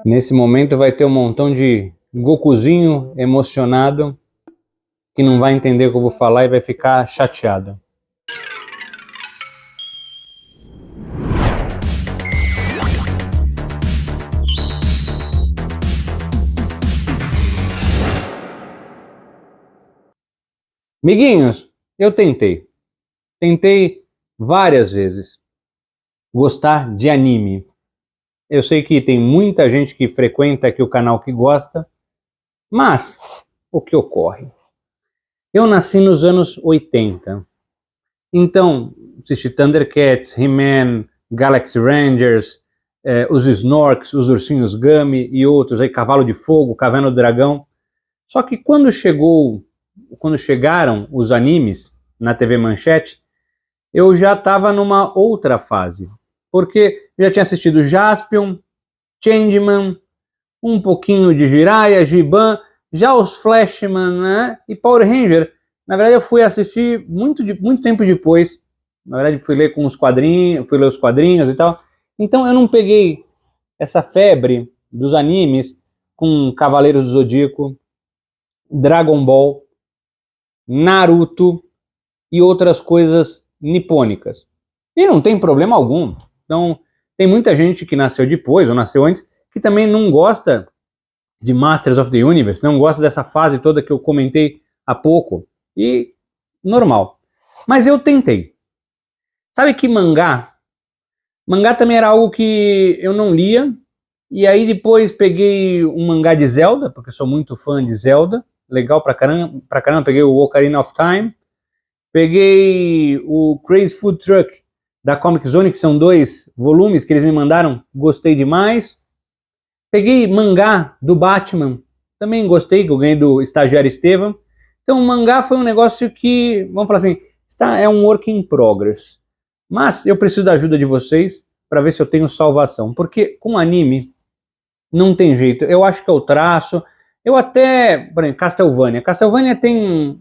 Nesse momento vai ter um montão de Gokuzinho emocionado que não vai entender o que eu vou falar e vai ficar chateado. Amiguinhos, eu tentei. Tentei várias vezes gostar de anime. Eu sei que tem muita gente que frequenta aqui o canal que gosta, mas o que ocorre? Eu nasci nos anos 80, então assisti Thundercats, He-Man, Galaxy Rangers, os Snorks, os Ursinhos Gummy e outros aí, Cavalo de Fogo, Caverna do Dragão. Só que quando chegaram os animes na TV Manchete, eu já estava numa outra fase, porque eu já tinha assistido Jaspion, Changeman, um pouquinho de Jiraiya, Giban, já os Flashman, né, e Power Ranger. Na verdade eu fui assistir muito tempo depois. Na verdade fui ler os quadrinhos e tal. Então eu não peguei essa febre dos animes com Cavaleiros do Zodíaco, Dragon Ball, Naruto e outras coisas nipônicas. E não tem problema algum. Então, tem muita gente que nasceu depois ou nasceu antes que também não gosta de Masters of the Universe, não gosta dessa fase toda que eu comentei há pouco. E normal. Mas eu tentei. Sabe que mangá? Mangá também era algo que eu não lia. E aí depois peguei um mangá de Zelda, porque eu sou muito fã de Zelda. Legal pra caramba. Peguei o Ocarina of Time. Peguei o Crazy Food Truck da Comic Zone, que são 2 volumes que eles me mandaram. Gostei demais. Peguei mangá do Batman. Também gostei, que eu ganhei do estagiário Estevam. Então o mangá foi um negócio que, vamos falar assim, é um work in progress. Mas eu preciso da ajuda de vocês para ver se eu tenho salvação. Porque com anime não tem jeito. Eu acho que é o traço. Eu até, por exemplo, Castlevania. Castlevania tem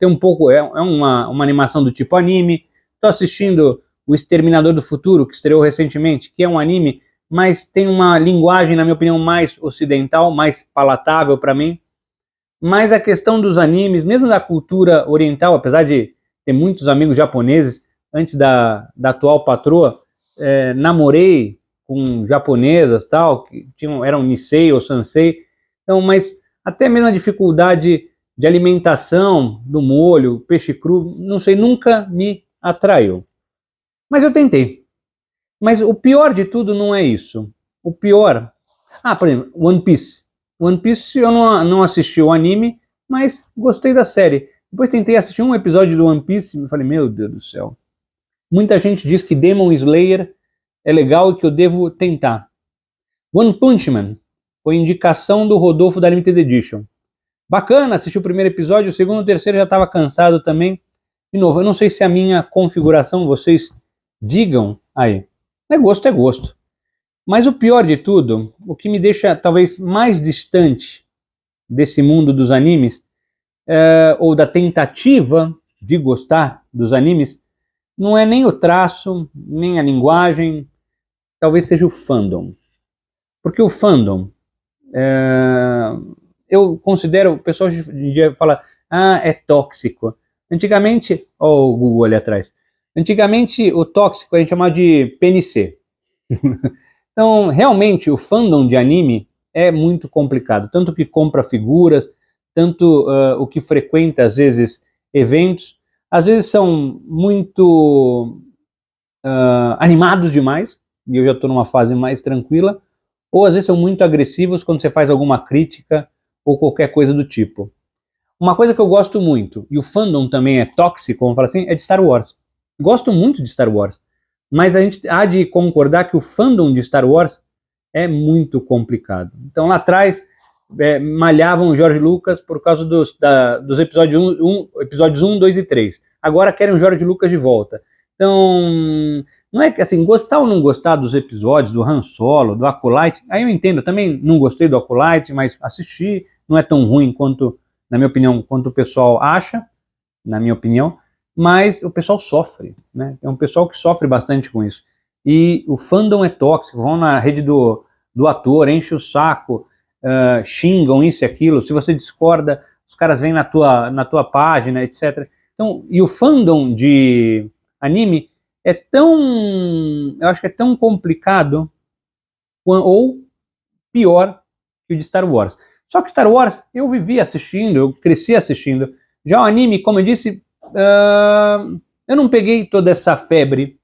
um pouco, é uma animação do tipo anime. Estou assistindo O Exterminador do Futuro, que estreou recentemente, que é um anime, mas tem uma linguagem, na minha opinião, mais ocidental, mais palatável para mim. Mas a questão dos animes, mesmo da cultura oriental, apesar de ter muitos amigos japoneses, antes da atual patroa, namorei com japonesas tal, que eram Nisei ou Sansei, então, mas até mesmo a dificuldade de alimentação do molho, peixe cru, não sei, nunca me atraiu. Mas eu tentei. Mas o pior de tudo não é isso. O pior... por exemplo, One Piece. One Piece eu não assisti o anime, mas gostei da série. Depois tentei assistir um episódio do One Piece e falei, meu Deus do céu. Muita gente diz que Demon Slayer é legal e que eu devo tentar. One Punch Man foi indicação do Rodolfo da Limited Edition. Bacana, assisti o primeiro episódio, o segundo e o terceiro já estava cansado também. De novo, eu não sei se a minha configuração, vocês digam aí. É gosto, é gosto. Mas o pior de tudo, o que me deixa talvez mais distante desse mundo dos animes, ou da tentativa de gostar dos animes, não é nem o traço, nem a linguagem, talvez seja o fandom. Porque o fandom, eu considero, o pessoal hoje em dia fala, é tóxico. Antigamente, o Google ali atrás, antigamente o tóxico a gente chamava de PNC. Então, realmente, o fandom de anime é muito complicado. Tanto que compra figuras, tanto o que frequenta, às vezes, eventos. Às vezes são muito animados demais, e eu já estou numa fase mais tranquila. Ou às vezes são muito agressivos quando você faz alguma crítica ou qualquer coisa do tipo. Uma coisa que eu gosto muito, e o fandom também é tóxico, vamos falar assim, é de Star Wars. Gosto muito de Star Wars. Mas a gente há de concordar que o fandom de Star Wars é muito complicado. Então lá atrás malhavam o George Lucas por causa dos episódios 1, 2 e 3. Agora querem o George Lucas de volta. Então, não é que assim, gostar ou não gostar dos episódios, do Han Solo, do Acolyte, aí eu entendo, também não gostei do Acolyte, mas assisti, não é tão ruim quanto, na minha opinião, quanto o pessoal acha, na minha opinião. Mas o pessoal sofre, né? É um pessoal que sofre bastante com isso. E o fandom é tóxico, vão na rede do do ator, enche o saco, xingam isso e aquilo, se você discorda, os caras vêm na tua página, etc. Então, e o fandom de anime é tão, eu acho que é tão complicado, ou pior que o de Star Wars. Só que Star Wars eu vivi assistindo, eu cresci assistindo. Já o anime, como eu disse, eu não peguei toda essa febre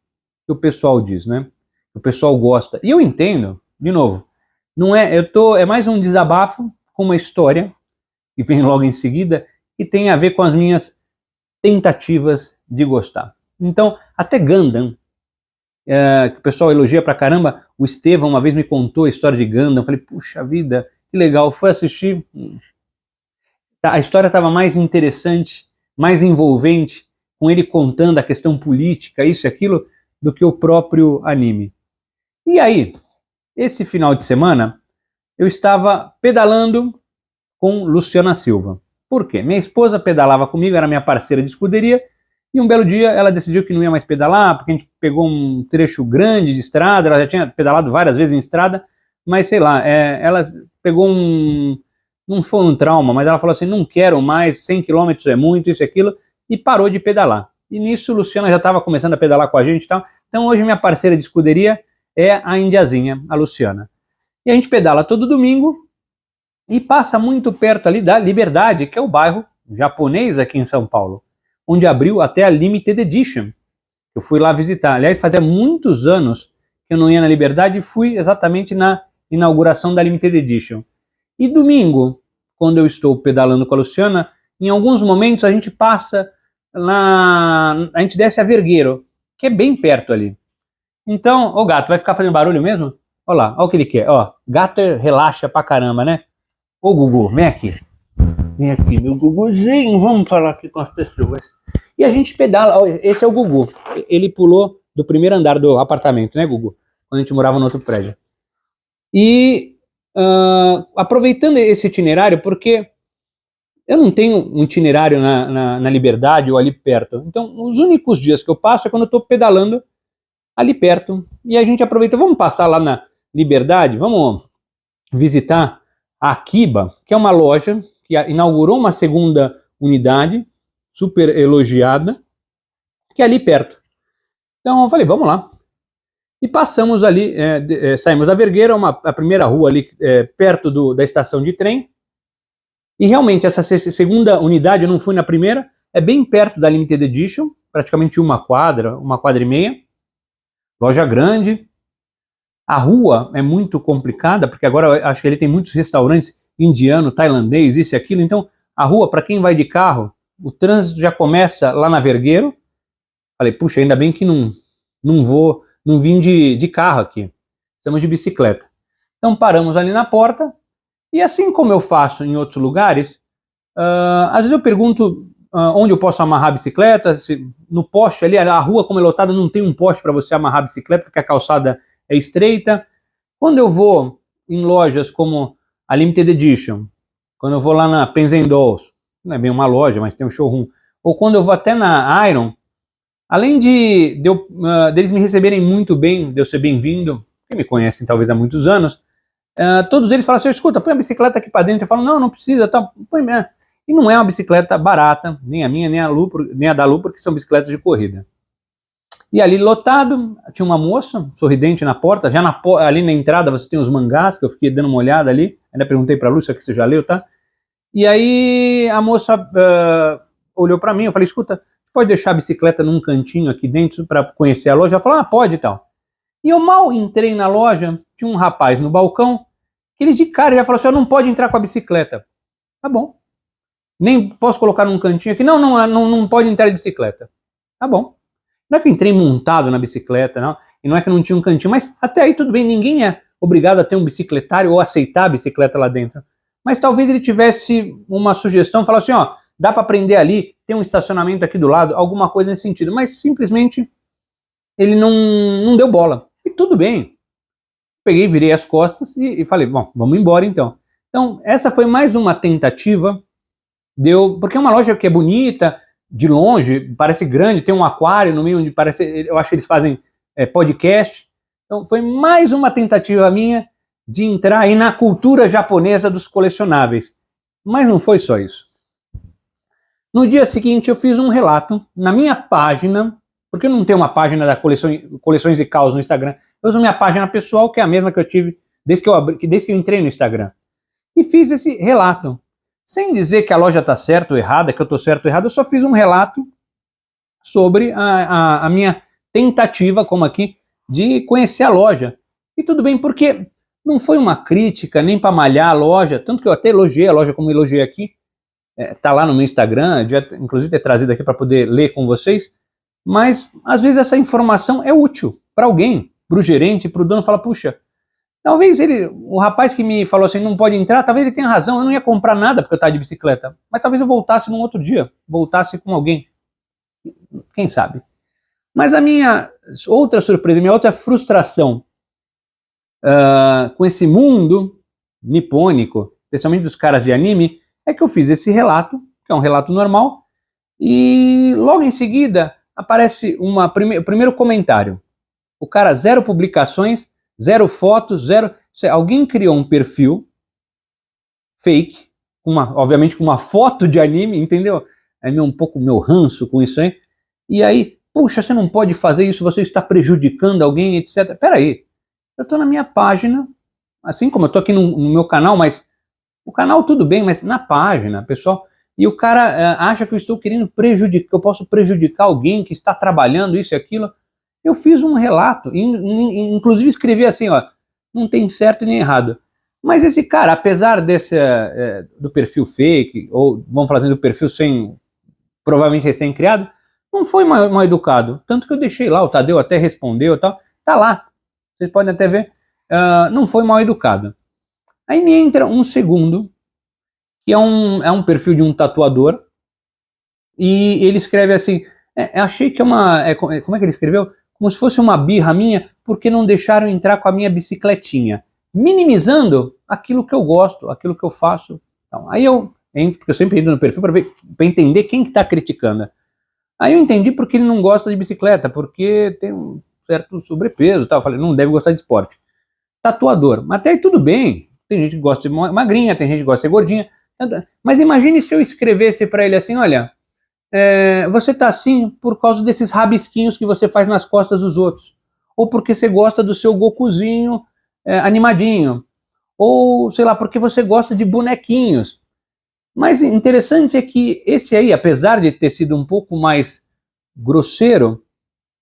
que o pessoal diz, né? O pessoal gosta. E eu entendo, de novo, não é, é mais um desabafo com uma história que vem logo em seguida e tem a ver com as minhas tentativas de gostar. Então, até Gundam, que o pessoal elogia pra caramba, o Estevão uma vez me contou a história de Gundam, eu falei, puxa vida, que legal, fui assistir, a história estava mais interessante, mais envolvente, com ele contando a questão política, isso e aquilo, do que o próprio anime. E aí, esse final de semana, eu estava pedalando com Luciana Silva. Por quê? Minha esposa pedalava comigo, era minha parceira de escuderia, e um belo dia ela decidiu que não ia mais pedalar, porque a gente pegou um trecho grande de estrada, ela já tinha pedalado várias vezes em estrada, mas sei lá, ela pegou não foi um trauma, mas ela falou assim, não quero mais, 100 km é muito, isso e aquilo, e parou de pedalar. E nisso Luciana já estava começando a pedalar com a gente e tal, então hoje minha parceira de escuderia é a indiazinha, a Luciana. E a gente pedala todo domingo e passa muito perto ali da Liberdade, que é o bairro japonês aqui em São Paulo, onde abriu até a Limited Edition. Eu fui lá visitar. Aliás, fazia muitos anos que eu não ia na Liberdade e fui exatamente na inauguração da Limited Edition. E domingo, quando eu estou pedalando com a Luciana, em alguns momentos a gente passa a gente desce a Vergueiro, que é bem perto ali. Então, o gato vai ficar fazendo barulho mesmo? Olha lá, olha o que ele quer. Ó, gato relaxa pra caramba, né? Ô Gugu, vem aqui. Vem aqui, meu Guguzinho, vamos falar aqui com as pessoas. E a gente pedala, ó, esse é o Gugu. Ele pulou do primeiro andar do apartamento, né, Gugu? Quando a gente morava no outro prédio. E aproveitando esse itinerário, porque eu não tenho um itinerário na Liberdade ou ali perto. Então, os únicos dias que eu passo é quando eu estou pedalando ali perto. E a gente aproveita, vamos passar lá na Liberdade, vamos visitar a Akiba, que é uma loja que inaugurou uma segunda unidade, super elogiada, que é ali perto. Então eu falei, vamos lá. E passamos ali, saímos da Vergueira, a primeira rua ali perto da estação de trem. E realmente essa segunda unidade, eu não fui na primeira, é bem perto da Limited Edition, praticamente uma quadra e meia. Loja grande. A rua é muito complicada, porque agora eu acho que ele tem muitos restaurantes indiano, tailandês, isso e aquilo. Então, a rua, para quem vai de carro, o trânsito já começa lá na Vergueiro. Falei, puxa, ainda bem que não vim de carro aqui. Estamos de bicicleta. Então, paramos ali na porta. E assim como eu faço em outros lugares, às vezes eu pergunto onde eu posso amarrar a bicicleta, se no poste ali, a rua como é lotada não tem um poste para você amarrar a bicicleta, porque a calçada é estreita. Quando eu vou em lojas como a Limited Edition, quando eu vou lá na Pens & Dolls, não é bem uma loja, mas tem um showroom, ou quando eu vou até na Iron, além deles me receberem muito bem, de eu ser bem-vindo, que me conhecem talvez há muitos anos, todos eles falam assim, escuta, põe a bicicleta aqui para dentro. Eu falo, não precisa, tá, põe. E não é uma bicicleta barata, nem a minha, nem a da Lu, porque são bicicletas de corrida. E ali lotado, tinha uma moça sorridente na porta, já ali na entrada você tem os mangás, que eu fiquei dando uma olhada ali, ainda perguntei pra Lúcia que você já leu, tá? E aí a moça olhou pra mim, eu falei, escuta, você pode deixar a bicicleta num cantinho aqui dentro pra conhecer a loja? Ela falou, pode e tal. E eu mal entrei na loja, tinha um rapaz no balcão, que ele de cara já falou assim, não pode entrar com a bicicleta. Tá bom. Nem posso colocar num cantinho aqui, não pode entrar de bicicleta. Tá bom. Não é que eu entrei montado na bicicleta, não, e não é que não tinha um cantinho, mas até aí tudo bem, ninguém é obrigado a ter um bicicletário ou aceitar a bicicleta lá dentro. Mas talvez ele tivesse uma sugestão, falar assim, dá para prender ali, tem um estacionamento aqui do lado, alguma coisa nesse sentido, mas simplesmente ele não deu bola. E tudo bem. Peguei, virei as costas e falei, bom, vamos embora então. Então, essa foi mais uma tentativa, porque é uma loja que é bonita, de longe, parece grande, tem um aquário no meio onde parece, eu acho que eles fazem podcast. Então foi mais uma tentativa minha de entrar aí na cultura japonesa dos colecionáveis. Mas não foi só isso. No dia seguinte eu fiz um relato na minha página, porque eu não tenho uma página da Coleções e Caos no Instagram, eu uso minha página pessoal, que é a mesma que eu tive desde que eu entrei no Instagram. E fiz esse relato. Sem dizer que a loja está certa ou errada, que eu estou certo ou errado, eu só fiz um relato sobre a minha tentativa, como aqui, de conhecer a loja. E tudo bem, porque não foi uma crítica nem para malhar a loja, tanto que eu até elogiei a loja como elogiei aqui, tá lá no meu Instagram, devia inclusive ter trazido aqui para poder ler com vocês, mas às vezes essa informação é útil para alguém, para o gerente, para o dono, fala, puxa, talvez o rapaz que me falou assim, não pode entrar, talvez ele tenha razão, eu não ia comprar nada porque eu estava de bicicleta, mas talvez eu voltasse num outro dia, voltasse com alguém, quem sabe. Mas a minha outra surpresa, minha outra frustração com esse mundo nipônico, especialmente dos caras de anime, é que eu fiz esse relato, que é um relato normal, e logo em seguida aparece o primeiro comentário. O cara, 0 publicações, 0 fotos, 0... Alguém criou um perfil fake, obviamente com uma foto de anime, entendeu? É um pouco meu ranço com isso aí. E aí, puxa, você não pode fazer isso, você está prejudicando alguém, etc. Peraí, eu estou na minha página, assim como eu estou aqui no meu canal, mas o canal tudo bem, mas na página, pessoal, e o cara acha que eu estou querendo prejudicar, que eu posso prejudicar alguém que está trabalhando isso e aquilo. Eu fiz um relato, inclusive escrevi assim, ó, não tem certo nem errado. Mas esse cara, apesar do perfil fake, ou vamos falar assim, do perfil provavelmente recém-criado, não foi mal educado. Tanto que eu deixei lá, o Tadeu até respondeu e tal, tá lá, vocês podem até ver, não foi mal educado. Aí me entra um segundo, que é um perfil de um tatuador, e ele escreve assim, achei que como é que ele escreveu? Como se fosse uma birra minha, porque não deixaram entrar com a minha bicicletinha, minimizando aquilo que eu gosto, aquilo que eu faço. Então, aí eu entro, porque eu sempre entro no perfil para entender quem que está criticando. Aí eu entendi porque ele não gosta de bicicleta, porque tem um certo sobrepeso, tal. Eu falei, não deve gostar de esporte. Tatuador, mas até aí tudo bem, tem gente que gosta de magrinha, tem gente que gosta de ser gordinha, mas imagine se eu escrevesse para ele assim, olha, você tá assim por causa desses rabisquinhos que você faz nas costas dos outros, ou porque você gosta do seu Gokuzinho animadinho, ou sei lá, porque você gosta de bonequinhos. Mas interessante é que esse aí, apesar de ter sido um pouco mais grosseiro,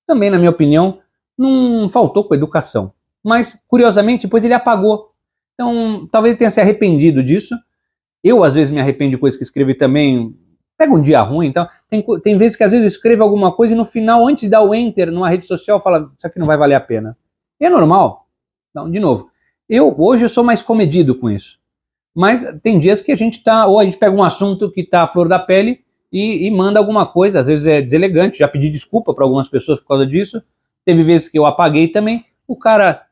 também na minha opinião, não faltou com educação. Mas, curiosamente, depois ele apagou. Então, talvez ele tenha se arrependido disso. Eu, às vezes, me arrependo de coisas que escrevi também. Pega um dia ruim, então. Tem vezes que, às vezes, eu escrevo alguma coisa e no final, antes de dar o enter numa rede social, fala, isso aqui não vai valer a pena. E é normal. Então, de novo, hoje eu sou mais comedido com isso. Mas tem dias que a gente ou a gente pega um assunto que está à flor da pele e manda alguma coisa, às vezes é deselegante, já pedi desculpa para algumas pessoas por causa disso. Teve vezes que eu apaguei também, o cara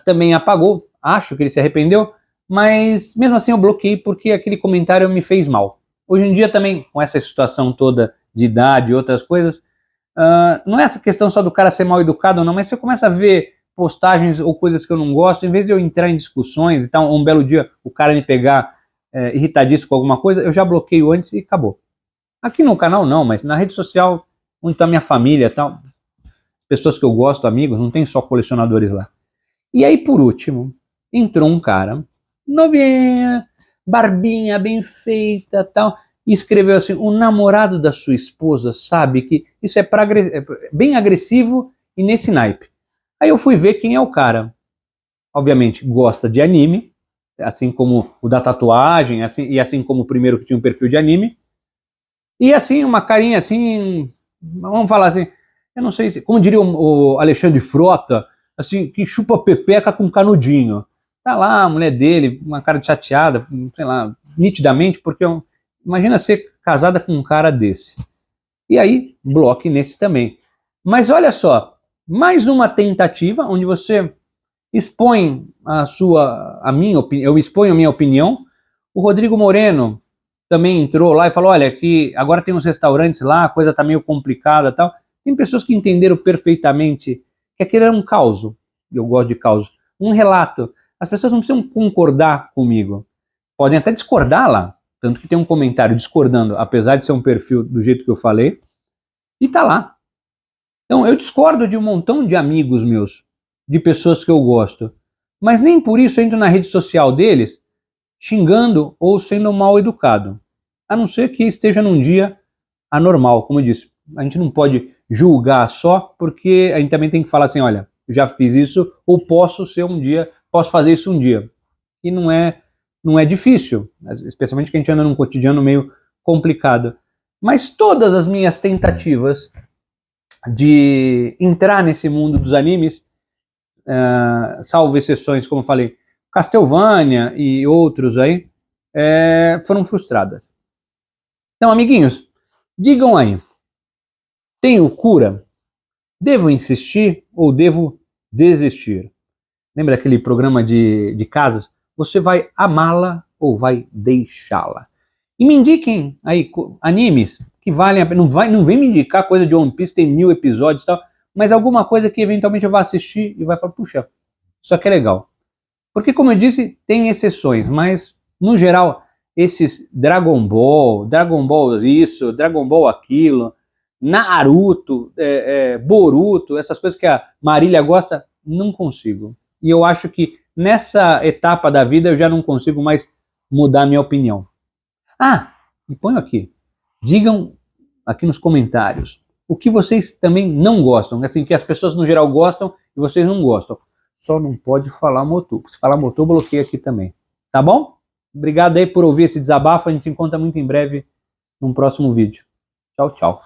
também apagou, acho que ele se arrependeu, mas mesmo assim eu bloqueei porque aquele comentário me fez mal. Hoje em dia também, com essa situação toda de idade e outras coisas, não é essa questão só do cara ser mal educado ou não, mas você começa a ver postagens ou coisas que eu não gosto, em vez de eu entrar em discussões e tal, um belo dia o cara me pegar irritadíssimo com alguma coisa, eu já bloqueio antes e acabou. Aqui no canal não, mas na rede social, onde está minha família e tal, pessoas que eu gosto, amigos, não tem só colecionadores lá. E aí, por último, entrou um cara, novinha, barbinha bem feita tal, e escreveu assim, o namorado da sua esposa sabe que isso é bem agressivo e nesse naipe. Aí eu fui ver quem é o cara. Obviamente gosta de anime, assim como o da tatuagem, e assim como o primeiro que tinha um perfil de anime. E assim, uma carinha assim, vamos falar assim, eu não sei, como diria o Alexandre Frota, assim, que chupa pepeca com canudinho. Tá lá a mulher dele, uma cara de chateada, sei lá, nitidamente, porque imagina ser casada com um cara desse. E aí, bloque nesse também. Mas olha só, mais uma tentativa onde você expõe eu exponho a minha opinião. O Rodrigo Moreno também entrou lá e falou, olha, que agora tem uns restaurantes lá, a coisa tá meio complicada e tal. Tem pessoas que entenderam perfeitamente que aquele era um caos, eu gosto de caos, um relato. As pessoas não precisam concordar comigo. Podem até discordar lá. Tanto que tem um comentário discordando, apesar de ser um perfil do jeito que eu falei, e tá lá. Então, eu discordo de um montão de amigos meus, de pessoas que eu gosto, mas nem por isso eu entro na rede social deles xingando ou sendo mal educado. A não ser que esteja num dia anormal, como eu disse. A gente não pode julgar só, porque a gente também tem que falar assim, olha, eu já fiz isso, ou posso fazer isso um dia. E não é difícil, especialmente que a gente anda num cotidiano meio complicado. Mas todas as minhas tentativas de entrar nesse mundo dos animes, salvo exceções, como eu falei, Castlevania e outros aí, foram frustradas. Então, amiguinhos, digam aí, tenho cura? Devo insistir ou devo desistir? Lembra aquele programa de casas? Você vai amá-la ou vai deixá-la? E me indiquem aí animes que valem a pena. Não vem me indicar coisa de One Piece, tem 1000 episódios e tal, mas alguma coisa que eventualmente eu vá assistir e vai falar, puxa, isso aqui é legal. Porque, como eu disse, tem exceções, mas, no geral, esses Dragon Ball isso, Dragon Ball aquilo, Naruto, Boruto, essas coisas que a Marília gosta, não consigo. E eu acho que nessa etapa da vida eu já não consigo mais mudar minha opinião. E ponho aqui, digam aqui nos comentários o que vocês também não gostam, assim, que as pessoas no geral gostam e vocês não gostam. Só não pode falar motor. Se falar motor, bloqueia aqui também. Tá bom? Obrigado aí por ouvir esse desabafo. A gente se encontra muito em breve num próximo vídeo. Tchau, tchau.